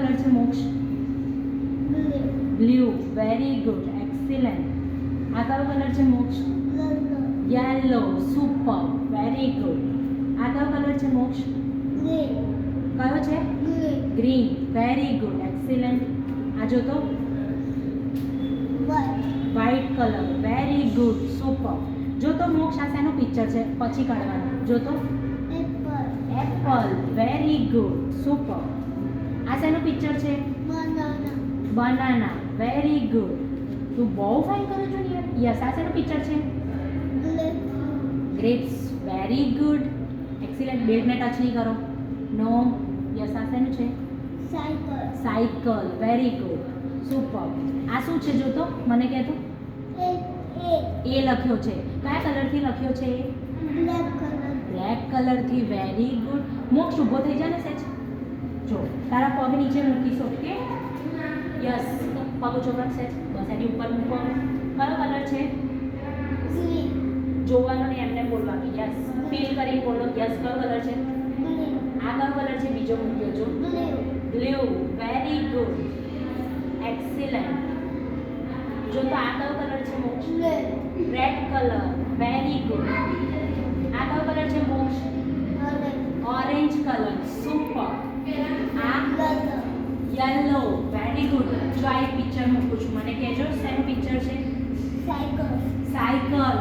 Colour છે મોક્ષ? Blue. Very good, excellent. આ કયો કલર છે મોક્ષ? યેલો. Super, very good. આ કયો કલર છે મોક્ષ? કયો છે? ગ્રીન. Very good, excellent. આ જો તો white colour. Very good, super. જો તો મોક્ષ આ શેનું પિક્ચર છે પછી કાઢવાનું. જો તો એપલ. Very good, super. આ શેનું પિક્ચર છે? બનાના. Very good. તું બહુ ફાઇન કરું છું યાર. યસ, આ શેનું પિક્ચર છે? ગ્રેપ્સ. Very good, excellent. બેલ્ટને ટચ નહીં કરો. નો. યસ, આ શેનું છે? સાયકલ. Very good, super. આ શું છે જો તો મને કહેતો? એ લખ્યો છે. કયા કલરથી લખ્યો છે? બ્લેક કલરથી. Very good. મોક્ષ ઊભો થઈ જાય ને સેજ. જો તારા પગ નીચે મૂકીશ. ઓકે? યસ, પગ ચોરક સેજ. બસ એની ઉપર મૂકો. કયો કલર છે? જોવાનો ને એમને બોલવાનું. યસ, ફીલ કરીને બોલો. યસ, કયો કલર છે? આ કયો કલર છે? બીજો મૂક્યો છો. બ્લુ. Very good, excellent. જો તો આ કયો કલર છે મોક્ષ? Red colour. Very good. આ કયો કલર છે મોક્ષ? Orange colour. સુપર. આ યલો. Very good. જો આ એક પિક્ચર મૂકું છું, મને કહેજો શેનું પિક્ચર છે? સાયકલ.